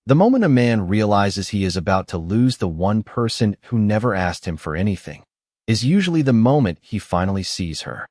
The moment a man realizes he is about to lose the one person who never asked him for anything is usually the moment he finally sees her.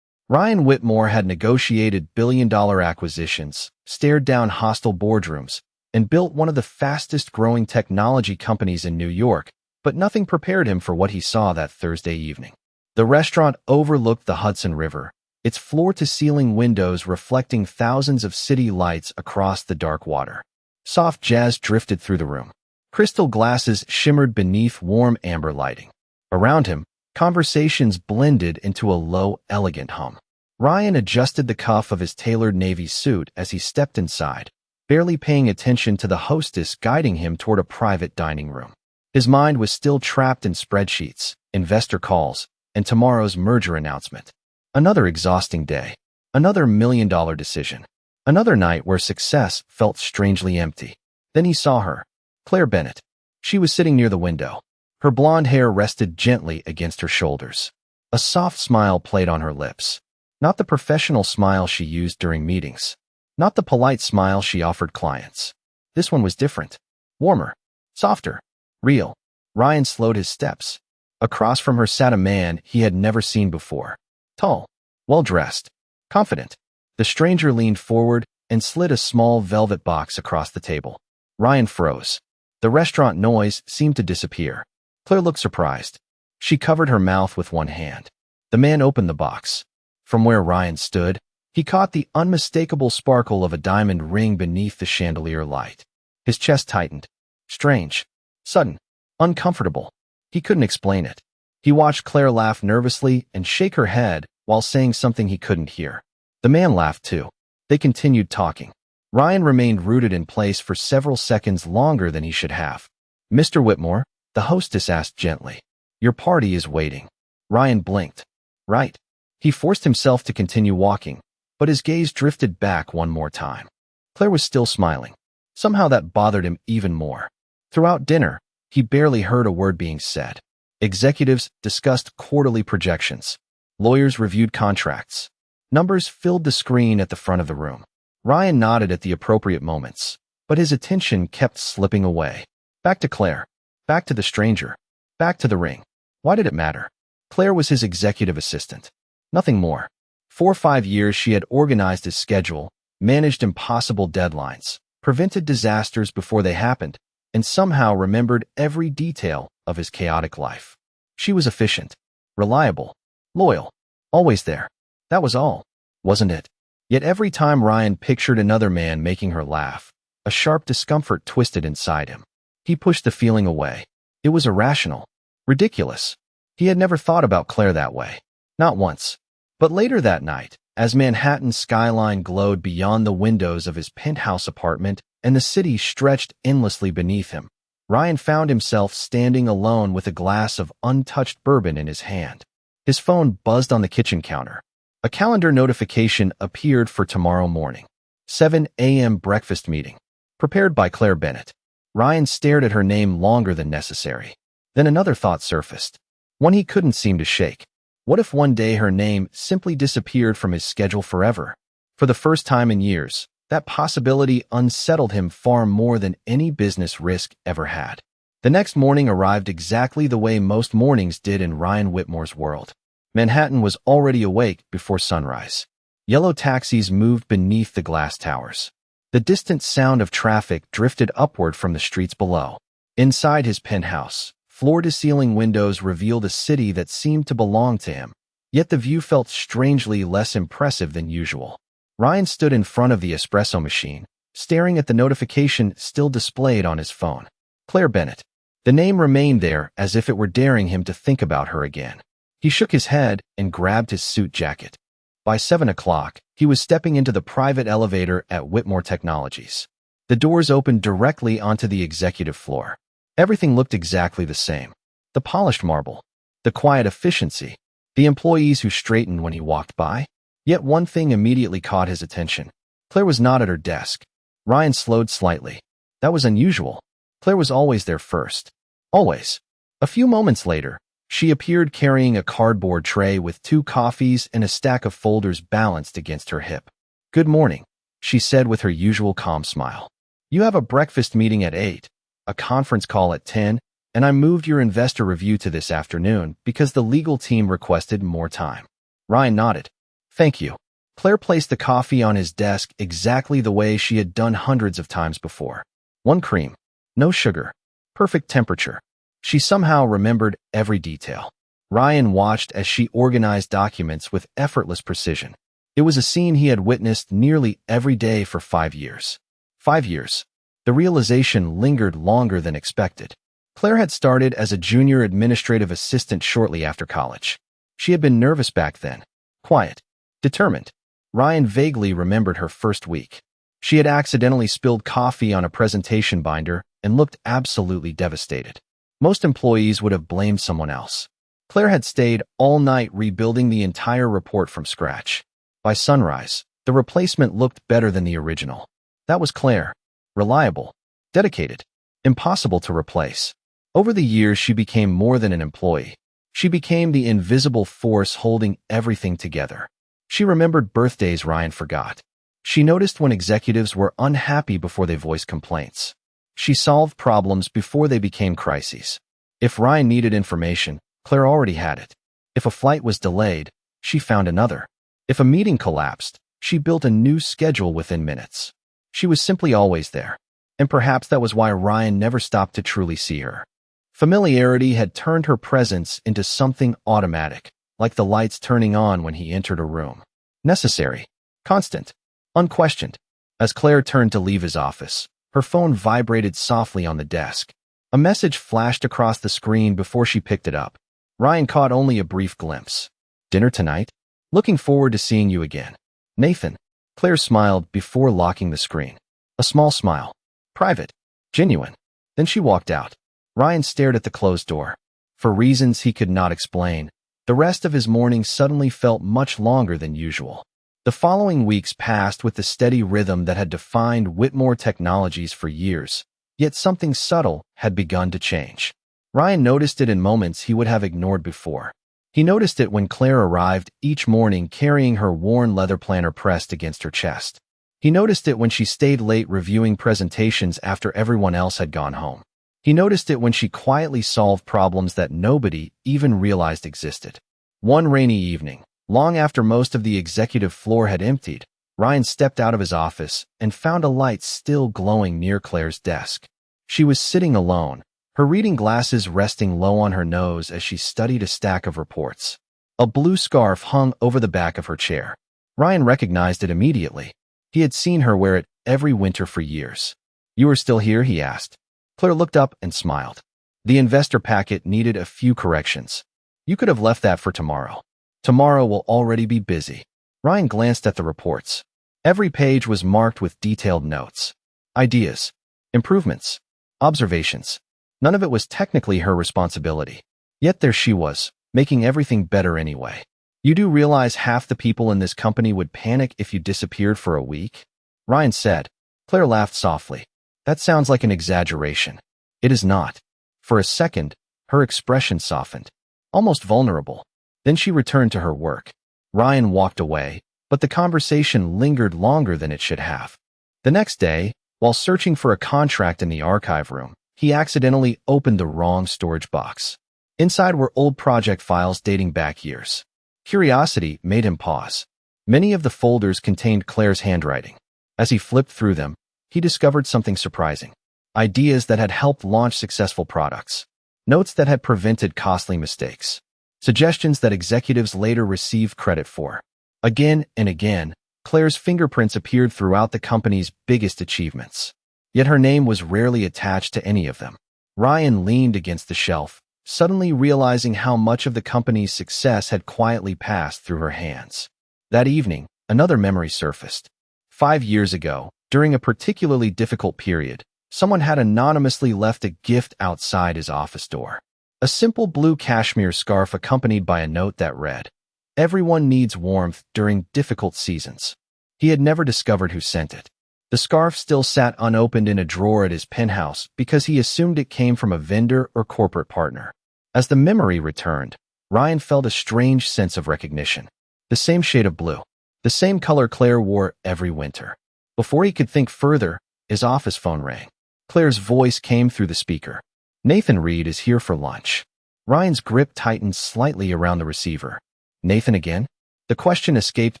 Ryan Whitmore had negotiated billion-dollar acquisitions, stared down hostile boardrooms, and built one of the fastest-growing technology companies in New York, but nothing prepared him for what he saw that Thursday evening. The restaurant overlooked the Hudson River, its floor-to-ceiling windows reflecting thousands of city lights across the dark water. Soft jazz drifted through the room. Crystal glasses shimmered beneath warm amber lighting. Around him, conversations blended into a low, elegant hum. Ryan adjusted the cuff of his tailored navy suit as he stepped inside, barely paying attention to the hostess guiding him toward a private dining room. His mind was still trapped in spreadsheets, investor calls, and tomorrow's merger announcement. Another exhausting day. Another million-dollar decision. Another night where success felt strangely empty. Then he saw her, Claire Bennett. She was sitting near the window. Her blonde hair rested gently against her shoulders. A soft smile played on her lips. Not the professional smile she used during meetings. Not the polite smile she offered clients. This one was different. Warmer. Softer. Real. Ryan slowed his steps. Across from her sat a man he had never seen before. Tall. Well-dressed. Confident. The stranger leaned forward and slid a small velvet box across the table. Ryan froze. The restaurant noise seemed to disappear. Claire looked surprised. She covered her mouth with one hand. The man opened the box. From where Ryan stood, he caught the unmistakable sparkle of a diamond ring beneath the chandelier light. His chest tightened. Strange. Sudden. Uncomfortable. He couldn't explain it. He watched Claire laugh nervously and shake her head while saying something he couldn't hear. The man laughed too. They continued talking. Ryan remained rooted in place for several seconds longer than he should have. "Mr. Whitmore," the hostess asked gently. "Your party is waiting." Ryan blinked. Right. He forced himself to continue walking, but his gaze drifted back one more time. Claire was still smiling. Somehow that bothered him even more. Throughout dinner, he barely heard a word being said. Executives discussed quarterly projections. Lawyers reviewed contracts. Numbers filled the screen at the front of the room. Ryan nodded at the appropriate moments, but his attention kept slipping away. Back to Claire. Back to the stranger. Back to the ring. Why did it matter? Claire was his executive assistant. Nothing more. 4 or 5 years she had organized his schedule, managed impossible deadlines, prevented disasters before they happened, and somehow remembered every detail of his chaotic life. She was efficient, reliable, loyal, always there. That was all, wasn't it? Yet every time Ryan pictured another man making her laugh, a sharp discomfort twisted inside him. He pushed the feeling away. It was irrational, ridiculous. He had never thought about Claire that way. Not once. But later that night, as Manhattan's skyline glowed beyond the windows of his penthouse apartment and the city stretched endlessly beneath him, Ryan found himself standing alone with a glass of untouched bourbon in his hand. His phone buzzed on the kitchen counter. A calendar notification appeared for tomorrow morning. 7 a.m. breakfast meeting. Prepared by Claire Bennett. Ryan stared at her name longer than necessary. Then another thought surfaced. One he couldn't seem to shake. What if one day her name simply disappeared from his schedule forever? For the first time in years, that possibility unsettled him far more than any business risk ever had. The next morning arrived exactly the way most mornings did in Ryan Whitmore's world. Manhattan was already awake before sunrise. Yellow taxis moved beneath the glass towers. The distant sound of traffic drifted upward from the streets below. Inside his penthouse, floor-to-ceiling windows revealed a city that seemed to belong to him, yet the view felt strangely less impressive than usual. Ryan stood in front of the espresso machine, staring at the notification still displayed on his phone. Claire Bennett. The name remained there as if it were daring him to think about her again. He shook his head and grabbed his suit jacket. By 7 o'clock, he was stepping into the private elevator at Whitmore Technologies. The doors opened directly onto the executive floor. Everything looked exactly the same. The polished marble, the quiet efficiency, the employees who straightened when he walked by. Yet one thing immediately caught his attention. Claire was not at her desk. Ryan slowed slightly. That was unusual. Claire was always there first. Always. A few moments later, she appeared carrying a cardboard tray with 2 coffees and a stack of folders balanced against her hip. "Good morning," she said with her usual calm smile. You have a breakfast meeting at 8, a conference call at 10, and I moved your investor review to this afternoon because the legal team requested more time. Ryan nodded. Thank you. Claire placed the coffee on his desk exactly the way she had done hundreds of times before. 1 cream. No sugar. Perfect temperature. She somehow remembered every detail. Ryan watched as she organized documents with effortless precision. It was a scene he had witnessed nearly every day for 5 years. 5 years. The realization lingered longer than expected. Claire had started as a junior administrative assistant shortly after college. She had been nervous back then, quiet, determined. Ryan vaguely remembered her first week. She had accidentally spilled coffee on a presentation binder and looked absolutely devastated. Most employees would have blamed someone else. Claire had stayed all night rebuilding the entire report from scratch. By sunrise, the replacement looked better than the original. That was Claire. Reliable, dedicated, impossible to replace. Over the years, she became more than an employee. She became the invisible force holding everything together. She remembered birthdays Ryan forgot. She noticed when executives were unhappy before they voiced complaints. She solved problems before they became crises. If Ryan needed information, Claire already had it. If a flight was delayed, she found another. If a meeting collapsed, she built a new schedule within minutes. She was simply always there. And perhaps that was why Ryan never stopped to truly see her. Familiarity had turned her presence into something automatic, like the lights turning on when he entered a room. Necessary, constant, unquestioned. As Claire turned to leave his office, her phone vibrated softly on the desk. A message flashed across the screen before she picked it up. Ryan caught only a brief glimpse. Dinner tonight? Looking forward to seeing you again. Nathan. Claire smiled before locking the screen. A small smile. Private. Genuine. Then she walked out. Ryan stared at the closed door. For reasons he could not explain, the rest of his morning suddenly felt much longer than usual. The following weeks passed with the steady rhythm that had defined Whitmore Technologies for years, yet something subtle had begun to change. Ryan noticed it in moments he would have ignored before. He noticed it when Claire arrived each morning carrying her worn leather planner pressed against her chest. He noticed it when she stayed late reviewing presentations after everyone else had gone home. He noticed it when she quietly solved problems that nobody even realized existed. One rainy evening, long after most of the executive floor had emptied, Ryan stepped out of his office and found a light still glowing near Claire's desk. She was sitting alone, her reading glasses resting low on her nose as she studied a stack of reports. A blue scarf hung over the back of her chair. Ryan recognized it immediately. He had seen her wear it every winter for years. "You are still here?" he asked. Claire looked up and smiled. "The investor packet needed a few corrections. You could have left that for tomorrow. Tomorrow will already be busy." Ryan glanced at the reports. Every page was marked with detailed notes. Ideas, improvements, observations. None of it was technically her responsibility. Yet there she was, making everything better anyway. "You do realize half the people in this company would panic if you disappeared for a week?" Ryan said. Claire laughed softly. "That sounds like an exaggeration." "It is not." For a second, her expression softened, almost vulnerable. Then she returned to her work. Ryan walked away, but the conversation lingered longer than it should have. The next day, while searching for a contract in the archive room, he accidentally opened the wrong storage box. Inside were old project files dating back years. Curiosity made him pause. Many of the folders contained Claire's handwriting. As he flipped through them, he discovered something surprising. Ideas that had helped launch successful products. Notes that had prevented costly mistakes. Suggestions that executives later received credit for. Again and again, Claire's fingerprints appeared throughout the company's biggest achievements. Yet her name was rarely attached to any of them. Ryan leaned against the shelf, suddenly realizing how much of the company's success had quietly passed through her hands. That evening, another memory surfaced. 5 years ago, during a particularly difficult period, someone had anonymously left a gift outside his office door. A simple blue cashmere scarf accompanied by a note that read, "Everyone needs warmth during difficult seasons." He had never discovered who sent it. The scarf still sat unopened in a drawer at his penthouse because he assumed it came from a vendor or corporate partner. As the memory returned, Ryan felt a strange sense of recognition. The same shade of blue. The same color Claire wore every winter. Before he could think further, His office phone rang. Claire's voice came through the speaker. "Nathan Reed is here for lunch." Ryan's grip tightened slightly around the receiver. "Nathan again?" The question escaped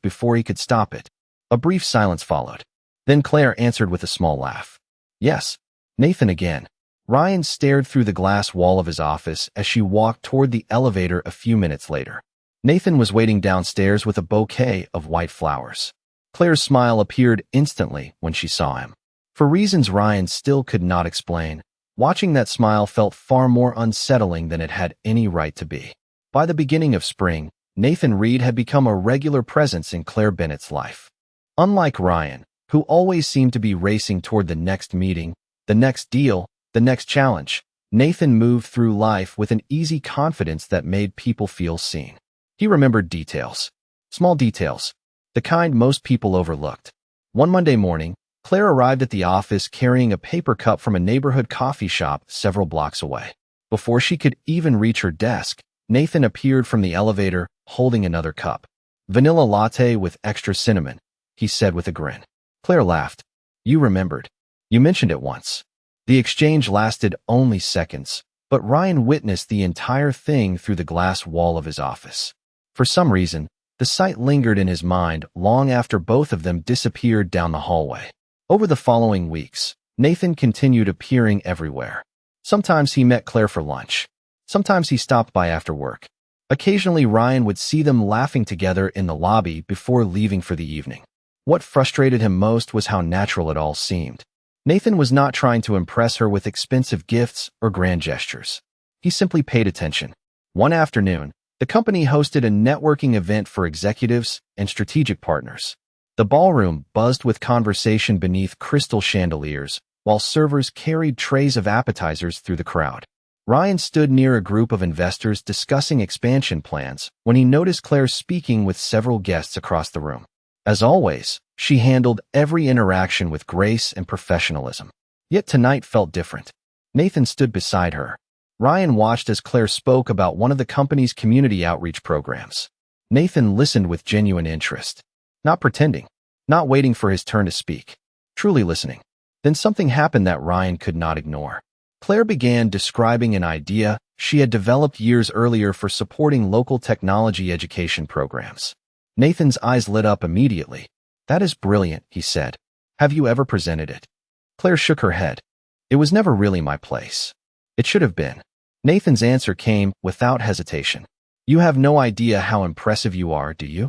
before he could stop it. A brief silence followed. Then Claire answered with a small laugh. "Yes, Nathan again." Ryan stared through the glass wall of his office as she walked toward the elevator a few minutes later. Nathan was waiting downstairs with a bouquet of white flowers. Claire's smile appeared instantly when she saw him. For reasons Ryan still could not explain, watching that smile felt far more unsettling than it had any right to be. By the beginning of spring, Nathan Reed had become a regular presence in Claire Bennett's life. Unlike Ryan, who always seemed to be racing toward the next meeting, the next deal, the next challenge, Nathan moved through life with an easy confidence that made people feel seen. He remembered details. Small details. The kind most people overlooked. One Monday morning, Claire arrived at the office carrying a paper cup from a neighborhood coffee shop several blocks away. Before she could even reach her desk, Nathan appeared from the elevator, holding another cup. "Vanilla latte with extra cinnamon," he said with a grin. Claire laughed. "You remembered. You mentioned it once." The exchange lasted only seconds, but Ryan witnessed the entire thing through the glass wall of his office. For some reason, the sight lingered in his mind long after both of them disappeared down the hallway. Over the following weeks, Nathan continued appearing everywhere. Sometimes he met Claire for lunch. Sometimes he stopped by after work. Occasionally, Ryan would see them laughing together in the lobby before leaving for the evening. What frustrated him most was how natural it all seemed. Nathan was not trying to impress her with expensive gifts or grand gestures. He simply paid attention. One afternoon, the company hosted a networking event for executives and strategic partners. The ballroom buzzed with conversation beneath crystal chandeliers, while servers carried trays of appetizers through the crowd. Ryan stood near a group of investors discussing expansion plans when he noticed Claire speaking with several guests across the room. As always, she handled every interaction with grace and professionalism. Yet tonight felt different. Nathan stood beside her. Ryan watched as Claire spoke about one of the company's community outreach programs. Nathan listened with genuine interest. Not pretending. Not waiting for his turn to speak. Truly listening. Then something happened that Ryan could not ignore. Claire began describing an idea she had developed years earlier for supporting local technology education programs. Nathan's eyes lit up immediately. "That is brilliant," he said. "Have you ever presented it?" Claire shook her head. "It was never really my place." "It should have been." Nathan's answer came without hesitation. "You have no idea how impressive you are, do you?"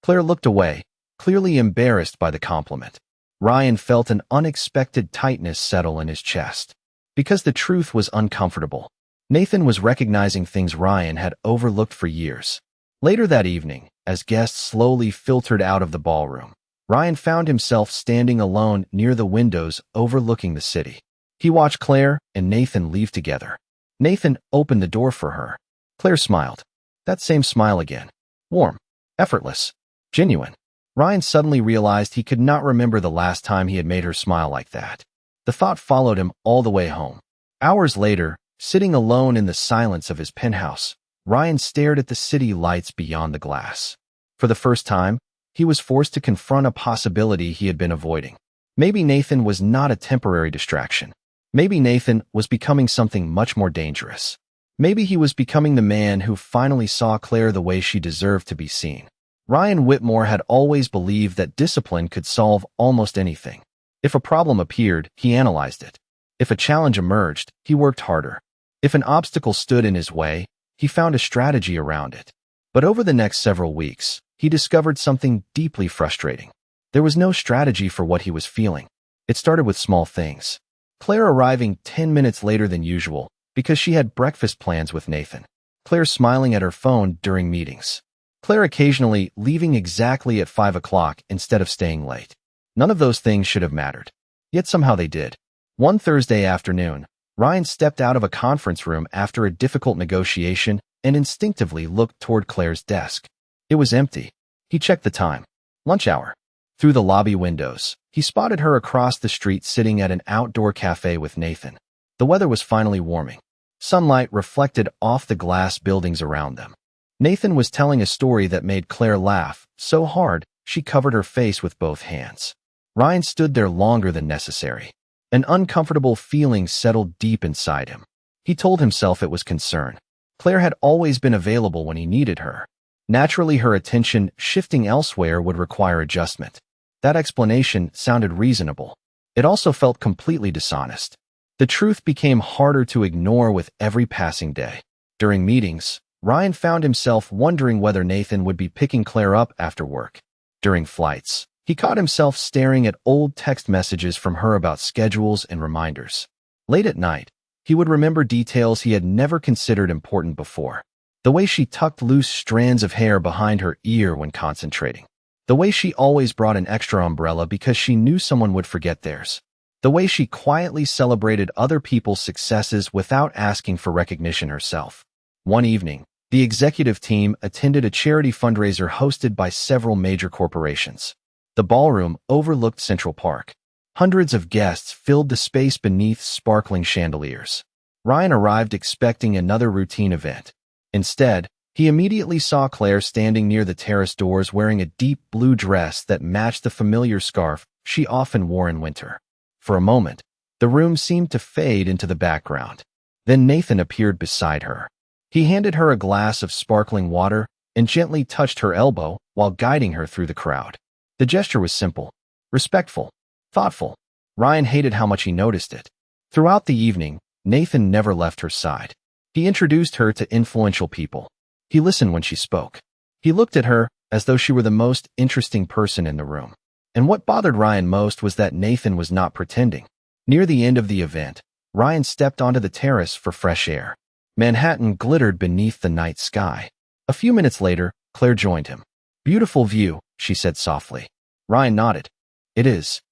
Claire looked away, clearly embarrassed by the compliment. Ryan felt an unexpected tightness settle in his chest. Because the truth was uncomfortable. Nathan was recognizing things Ryan had overlooked for years. Later that evening, as guests slowly filtered out of the ballroom, Ryan found himself standing alone near the windows overlooking the city. He watched Claire and Nathan leave together. Nathan opened the door for her. Claire smiled. That same smile again. Warm, effortless, genuine. Ryan suddenly realized he could not remember the last time he had made her smile like that. The thought followed him all the way home. Hours later, sitting alone in the silence of his penthouse, Ryan stared at the city lights beyond the glass. For the first time, he was forced to confront a possibility he had been avoiding. Maybe Nathan was not a temporary distraction. Maybe Nathan was becoming something much more dangerous. Maybe he was becoming the man who finally saw Claire the way she deserved to be seen. Ryan Whitmore had always believed that discipline could solve almost anything. If a problem appeared, he analyzed it. If a challenge emerged, he worked harder. If an obstacle stood in his way, he found a strategy around it. But over the next several weeks, he discovered something deeply frustrating. There was no strategy for what he was feeling. It started with small things. Claire arriving 10 minutes later than usual because she had breakfast plans with Nathan. Claire smiling at her phone during meetings. Claire occasionally leaving exactly at 5 o'clock instead of staying late. None of those things should have mattered. Yet somehow they did. One Thursday afternoon, Ryan stepped out of a conference room after a difficult negotiation and instinctively looked toward Claire's desk. It was empty. He checked the time. Lunch hour. Through the lobby windows, he spotted her across the street sitting at an outdoor cafe with Nathan. The weather was finally warming. Sunlight reflected off the glass buildings around them. Nathan was telling a story that made Claire laugh so hard she covered her face with both hands. Ryan stood there longer than necessary. An uncomfortable feeling settled deep inside him. He told himself it was concern. Claire had always been available when he needed her. Naturally, her attention shifting elsewhere would require adjustment. That explanation sounded reasonable. It also felt completely dishonest. The truth became harder to ignore with every passing day. During meetings, Ryan found himself wondering whether Nathan would be picking Claire up after work. During flights, he caught himself staring at old text messages from her about schedules and reminders. Late at night, he would remember details he had never considered important before. The way she tucked loose strands of hair behind her ear when concentrating. The way she always brought an extra umbrella because she knew someone would forget theirs. The way she quietly celebrated other people's successes without asking for recognition herself. One evening, the executive team attended a charity fundraiser hosted by several major corporations. The ballroom overlooked Central Park. Hundreds of guests filled the space beneath sparkling chandeliers. Ryan arrived expecting another routine event. Instead, he immediately saw Claire standing near the terrace doors wearing a deep blue dress that matched the familiar scarf she often wore in winter. For a moment, the room seemed to fade into the background. Then Nathan appeared beside her. He handed her a glass of sparkling water and gently touched her elbow while guiding her through the crowd. The gesture was simple, respectful, thoughtful. Ryan hated how much he noticed it. Throughout the evening, Nathan never left her side. He introduced her to influential people. He listened when she spoke. He looked at her as though she were the most interesting person in the room. And what bothered Ryan most was that Nathan was not pretending. Near the end of the event, Ryan stepped onto the terrace for fresh air. Manhattan glittered beneath the night sky. A few minutes later, Claire joined him. "Beautiful view," she said softly. Ryan nodded. "It is."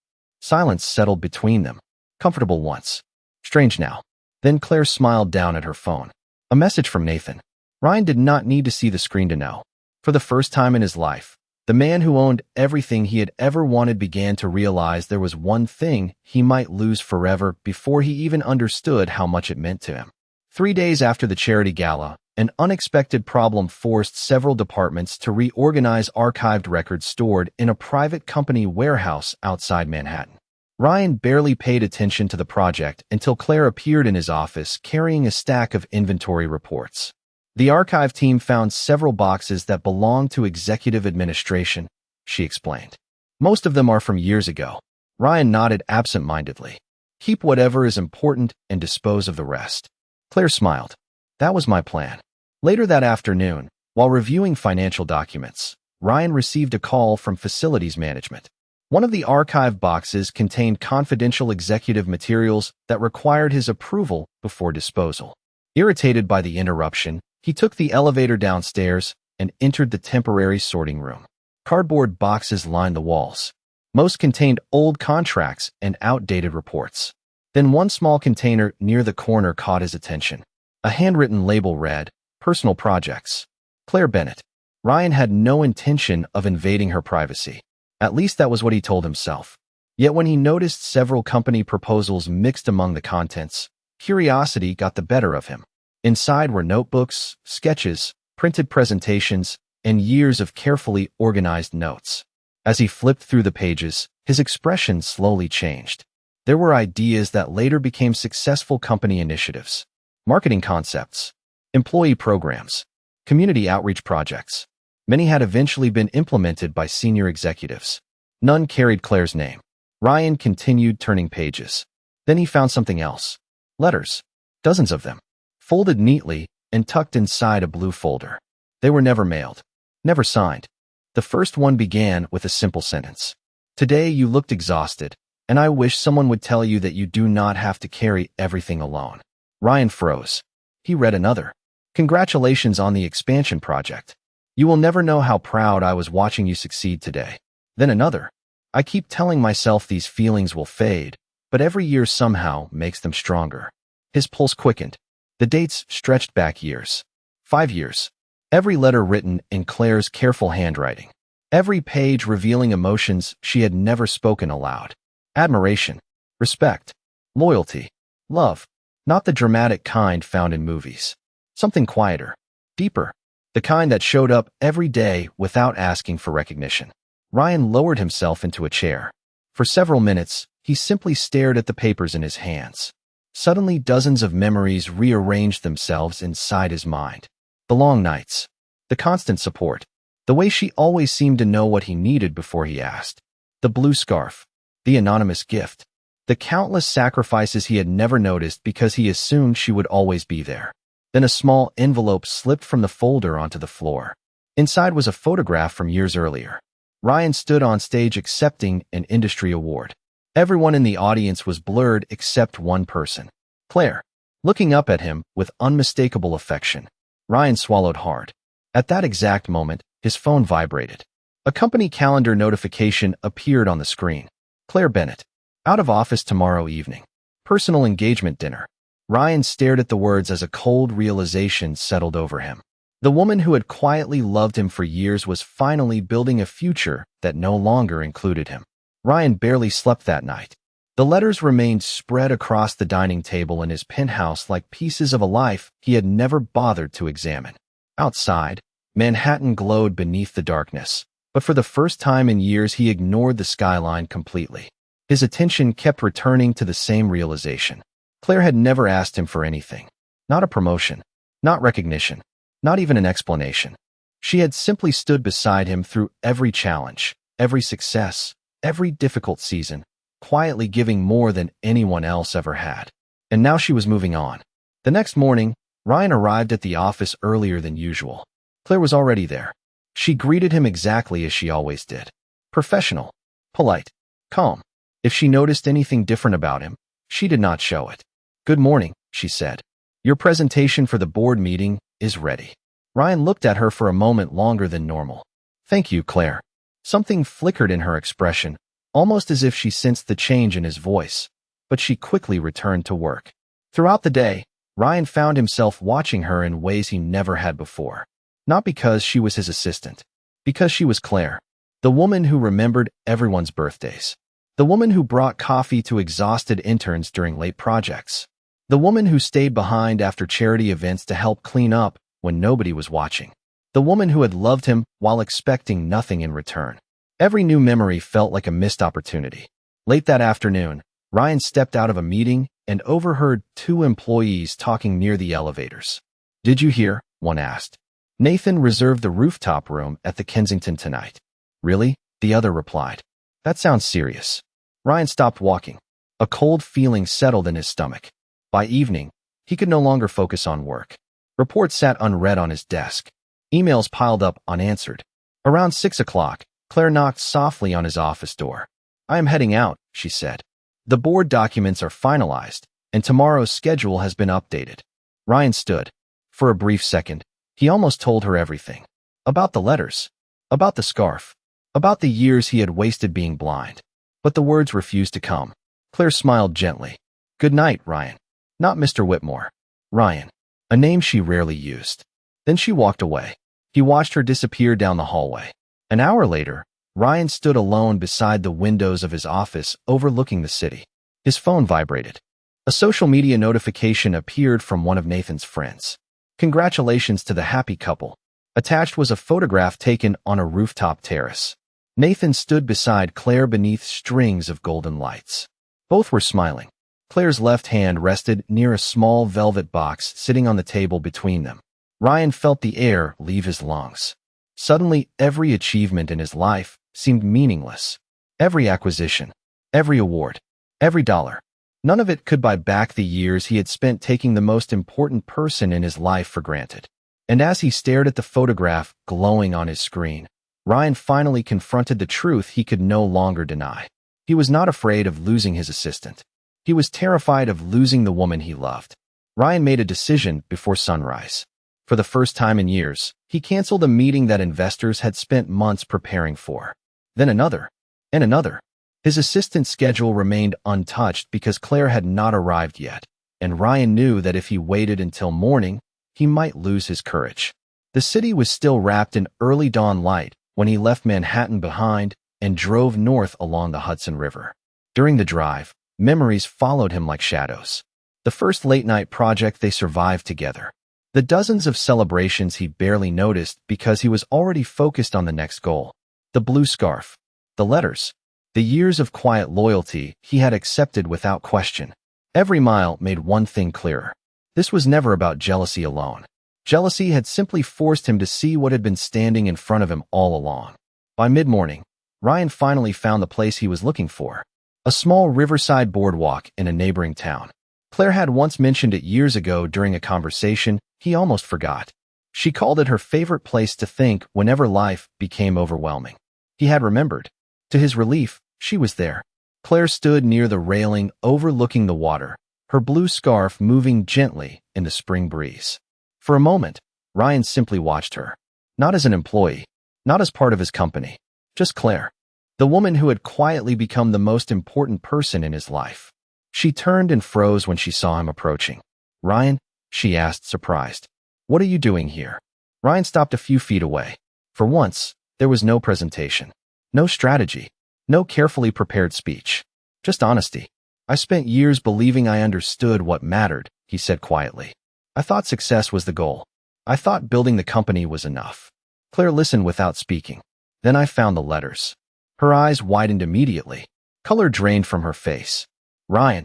Silence settled between them. Comfortable once. Strange now. Then Claire smiled down at her phone. A message from Nathan. Ryan did not need to see the screen to know. For the first time in his life, the man who owned everything he had ever wanted began to realize there was one thing he might lose forever before he even understood how much it meant to him. 3 days after the charity gala, an unexpected problem forced several departments to reorganize archived records stored in a private company warehouse outside Manhattan. Ryan barely paid attention to the project until Claire appeared in his office carrying a stack of inventory reports. The archive team found several boxes that belonged to executive administration, she explained. Most of them are from years ago. Ryan nodded absent-mindedly. Keep whatever is important and dispose of the rest. Claire smiled. That was my plan. Later that afternoon, while reviewing financial documents, Ryan received a call from facilities management. One of the archive boxes contained confidential executive materials that required his approval before disposal. Irritated by the interruption, he took the elevator downstairs and entered the temporary sorting room. Cardboard boxes lined the walls. Most contained old contracts and outdated reports. Then one small container near the corner caught his attention. A handwritten label read, "Personal Projects. Claire Bennett." Ryan had no intention of invading her privacy. At least that was what he told himself. Yet when he noticed several company proposals mixed among the contents, curiosity got the better of him. Inside were notebooks, sketches, printed presentations, and years of carefully organized notes. As he flipped through the pages, his expression slowly changed. There were ideas that later became successful company initiatives. Marketing concepts, employee programs, community outreach projects. Many had eventually been implemented by senior executives. None carried Claire's name. Ryan continued turning pages. Then he found something else. Letters. Dozens of them. Folded neatly and tucked inside a blue folder. They were never mailed. Never signed. The first one began with a simple sentence. "Today you looked exhausted, and I wish someone would tell you that you do not have to carry everything alone." Ryan froze. He read another. "Congratulations on the expansion project. You will never know how proud I was watching you succeed today." Then another. "I keep telling myself these feelings will fade, but every year somehow makes them stronger." His pulse quickened. The dates stretched back years. 5 years. Every letter written in Claire's careful handwriting. Every page revealing emotions she had never spoken aloud. Admiration, respect, loyalty, love. Not the dramatic kind found in movies. Something quieter, deeper. The kind that showed up every day without asking for recognition. Ryan lowered himself into a chair. For several minutes, he simply stared at the papers in his hands. Suddenly, dozens of memories rearranged themselves inside his mind. The long nights, the constant support, the way she always seemed to know what he needed before he asked, the blue scarf, the anonymous gift, the countless sacrifices he had never noticed because he assumed she would always be there. Then a small envelope slipped from the folder onto the floor. Inside was a photograph from years earlier. Ryan stood on stage accepting an industry award. Everyone in the audience was blurred except one person, Claire, looking up at him with unmistakable affection. Ryan swallowed hard. At that exact moment, his phone vibrated. A company calendar notification appeared on the screen. Claire Bennett. Out of office tomorrow evening. Personal engagement dinner. Ryan stared at the words as a cold realization settled over him. The woman who had quietly loved him for years was finally building a future that no longer included him. Ryan barely slept that night. The letters remained spread across the dining table in his penthouse like pieces of a life he had never bothered to examine. Outside, Manhattan glowed beneath the darkness, but for the first time in years he ignored the skyline completely. His attention kept returning to the same realization. Claire had never asked him for anything. Not a promotion, not recognition, not even an explanation. She had simply stood beside him through every challenge, every success, every difficult season, quietly giving more than anyone else ever had. And now she was moving on. The next morning, Ryan arrived at the office earlier than usual. Claire was already there. She greeted him exactly as she always did. Professional, polite, calm. If she noticed anything different about him, she did not show it. "Good morning," she said. "Your presentation for the board meeting is ready." Ryan looked at her for a moment longer than normal. "Thank you, Claire." Something flickered in her expression, almost as if she sensed the change in his voice, but she quickly returned to work. Throughout the day, Ryan found himself watching her in ways he never had before. Not because she was his assistant, because she was Claire, the woman who remembered everyone's birthdays, the woman who brought coffee to exhausted interns during late projects, the woman who stayed behind after charity events to help clean up when nobody was watching, the woman who had loved him while expecting nothing in return. Every new memory felt like a missed opportunity. Late that afternoon, Ryan stepped out of a meeting and overheard two employees talking near the elevators. "Did you hear?" one asked. "Nathan reserved the rooftop room at the Kensington tonight." "Really?" the other replied. "That sounds serious." Ryan stopped walking. A cold feeling settled in his stomach. By evening, he could no longer focus on work. Reports sat unread on his desk. Emails piled up unanswered. Around 6 o'clock, Claire knocked softly on his office door. "I am heading out," she said. "The board documents are finalized, and tomorrow's schedule has been updated." Ryan stood. For a brief second, he almost told her everything. About the letters, about the scarf, about the years he had wasted being blind. But the words refused to come. Claire smiled gently. "Good night, Ryan." Not Mr. Whitmore. Ryan, a name she rarely used. Then she walked away. He watched her disappear down the hallway. An hour later, Ryan stood alone beside the windows of his office overlooking the city. His phone vibrated. A social media notification appeared from one of Nathan's friends. "Congratulations to the happy couple." Attached was a photograph taken on a rooftop terrace. Nathan stood beside Claire beneath strings of golden lights. Both were smiling. Claire's left hand rested near a small velvet box sitting on the table between them. Ryan felt the air leave his lungs. Suddenly, every achievement in his life seemed meaningless. Every acquisition, every award, every dollar. None of it could buy back the years he had spent taking the most important person in his life for granted. And as he stared at the photograph glowing on his screen, Ryan finally confronted the truth he could no longer deny. He was not afraid of losing his assistant. He was terrified of losing the woman he loved. Ryan made a decision before sunrise. For the first time in years, he canceled a meeting that investors had spent months preparing for. Then another, and another. His assistant's schedule remained untouched because Claire had not arrived yet, and Ryan knew that if he waited until morning, he might lose his courage. The city was still wrapped in early dawn light when he left Manhattan behind and drove north along the Hudson River. During the drive, memories followed him like shadows. The first late-night project they survived together. The dozens of celebrations he barely noticed because he was already focused on the next goal. The blue scarf. The letters. The years of quiet loyalty he had accepted without question. Every mile made one thing clearer. This was never about jealousy alone. Jealousy had simply forced him to see what had been standing in front of him all along. By mid-morning, Ryan finally found the place he was looking for. A small riverside boardwalk in a neighboring town. Claire had once mentioned it years ago during a conversation he almost forgot. She called it her favorite place to think whenever life became overwhelming. He had remembered. To his relief, she was there. Claire stood near the railing overlooking the water, her blue scarf moving gently in the spring breeze. For a moment, Ryan simply watched her. Not as an employee, not as part of his company, just Claire, the woman who had quietly become the most important person in his life. She turned and froze when she saw him approaching. "Ryan?" she asked, surprised. "What are you doing here?" Ryan stopped a few feet away. For once, there was no presentation, no strategy, no carefully prepared speech, just honesty. "I spent years believing I understood what mattered," he said quietly. "I thought success was the goal. I thought building the company was enough." Claire listened without speaking. "Then I found the letters." Her eyes widened immediately. Color drained from her face. "Ryan,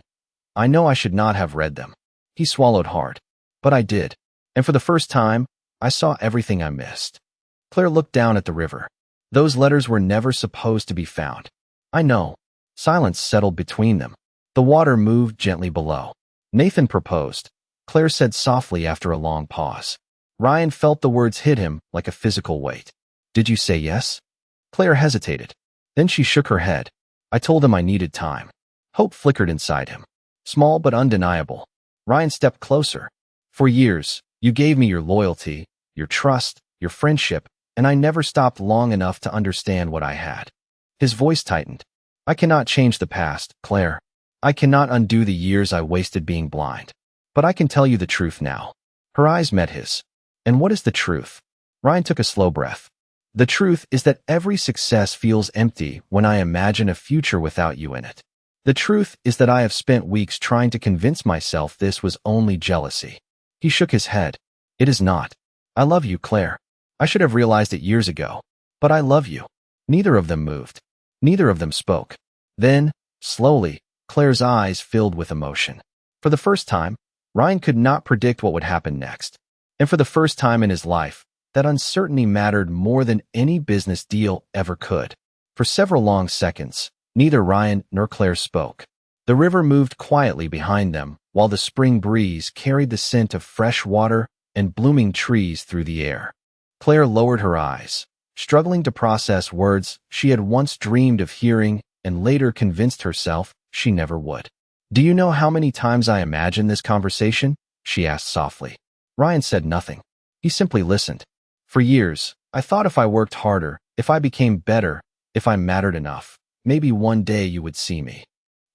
I know I should not have read them." He swallowed hard. "But I did. And for the first time, I saw everything I missed." Claire looked down at the river. "Those letters were never supposed to be found." "I know." Silence settled between them. The water moved gently below. "Nathan proposed," Claire said softly after a long pause. Ryan felt the words hit him like a physical weight. "Did you say yes?" Claire hesitated. Then she shook her head. "I told him I needed time." Hope flickered inside him. Small but undeniable. Ryan stepped closer. "For years, you gave me your loyalty, your trust, your friendship, and I never stopped long enough to understand what I had." His voice tightened. "I cannot change the past, Claire. I cannot undo the years I wasted being blind. But I can tell you the truth now." Her eyes met his. "And what is the truth?" Ryan took a slow breath. "The truth is that every success feels empty when I imagine a future without you in it. The truth is that I have spent weeks trying to convince myself this was only jealousy." He shook his head. "It is not. I love you, Claire. I should have realized it years ago. But I love you." Neither of them moved. Neither of them spoke. Then, slowly, Claire's eyes filled with emotion. For the first time, Ryan could not predict what would happen next. And for the first time in his life, that uncertainty mattered more than any business deal ever could. For several long seconds, neither Ryan nor Claire spoke. The river moved quietly behind them, while the spring breeze carried the scent of fresh water and blooming trees through the air. Claire lowered her eyes, struggling to process words she had once dreamed of hearing and later convinced herself she never would. "Do you know how many times I imagined this conversation?" she asked softly. Ryan said nothing. He simply listened. "For years, I thought if I worked harder, if I became better, if I mattered enough, maybe one day you would see me."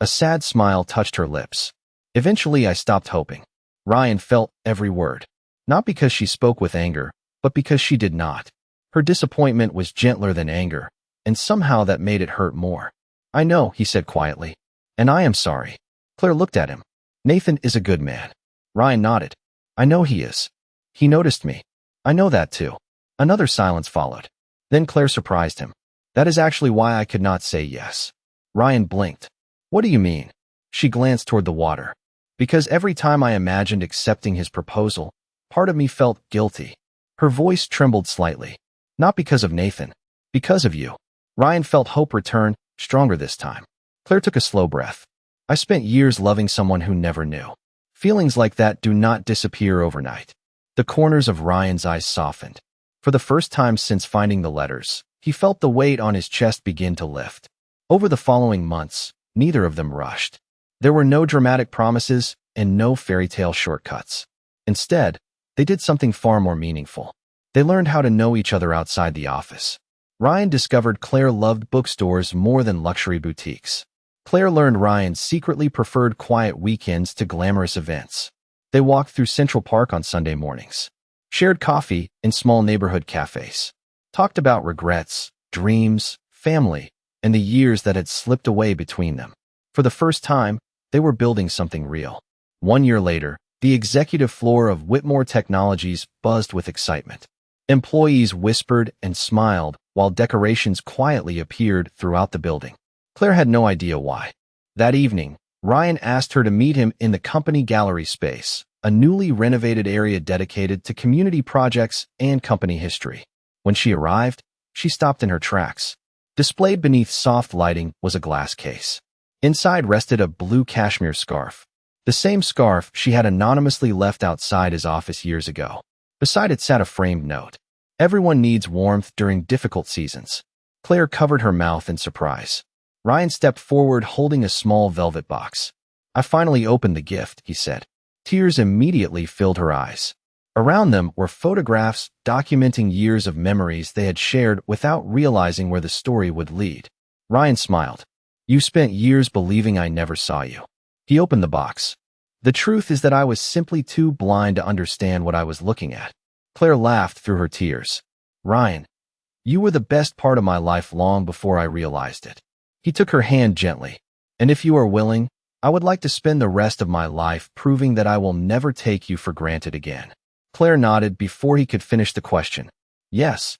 A sad smile touched her lips. "Eventually, I stopped hoping." Ryan felt every word. Not because she spoke with anger, but because she did not. Her disappointment was gentler than anger, and somehow that made it hurt more. "I know," he said quietly. "And I am sorry." Claire looked at him. "Nathan is a good man." Ryan nodded. "I know he is. He noticed me. I know that too." Another silence followed. Then Claire surprised him. "That is actually why I could not say yes." Ryan blinked. "What do you mean?" She glanced toward the water. "Because every time I imagined accepting his proposal, part of me felt guilty." Her voice trembled slightly. "Not because of Nathan. Because of you." Ryan felt hope return, stronger this time. Claire took a slow breath. "I spent years loving someone who never knew." Feelings like that do not disappear overnight. The corners of Ryan's eyes softened. For the first time since finding the letters, he felt the weight on his chest begin to lift. Over the following months, neither of them rushed. There were no dramatic promises and no fairy tale shortcuts. Instead, they did something far more meaningful. They learned how to know each other outside the office. Ryan discovered Claire loved bookstores more than luxury boutiques. Claire learned Ryan secretly preferred quiet weekends to glamorous events. They walked through Central Park on Sunday mornings, shared coffee in small neighborhood cafes, talked about regrets, dreams, family, and the years that had slipped away between them. For the first time, they were building something real. 1 year later, the executive floor of Whitmore Technologies buzzed with excitement. Employees whispered and smiled while decorations quietly appeared throughout the building. Claire had no idea why. That evening, Ryan asked her to meet him in the company gallery space, a newly renovated area dedicated to community projects and company history. When she arrived, she stopped in her tracks. Displayed beneath soft lighting was a glass case. Inside rested a blue cashmere scarf, the same scarf she had anonymously left outside his office years ago. Beside it sat a framed note. Everyone needs warmth during difficult seasons. Claire covered her mouth in surprise. Ryan stepped forward holding a small velvet box. I finally opened the gift, he said. Tears immediately filled her eyes. Around them were photographs documenting years of memories they had shared without realizing where the story would lead. Ryan smiled. You spent years believing I never saw you. He opened the box. The truth is that I was simply too blind to understand what I was looking at. Claire laughed through her tears. Ryan, you were the best part of my life long before I realized it. He took her hand gently. And if you are willing, I would like to spend the rest of my life proving that I will never take you for granted again. Claire nodded before he could finish the question. Yes.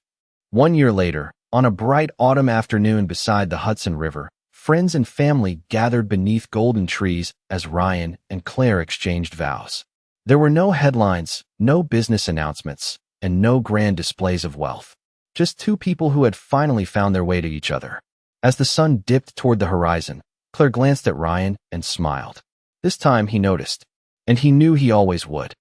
1 year later, on a bright autumn afternoon beside the Hudson River, friends and family gathered beneath golden trees as Ryan and Claire exchanged vows. There were no headlines, no business announcements, and no grand displays of wealth. Just two people who had finally found their way to each other. As the sun dipped toward the horizon, Claire glanced at Ryan and smiled. This time he noticed, and he knew he always would.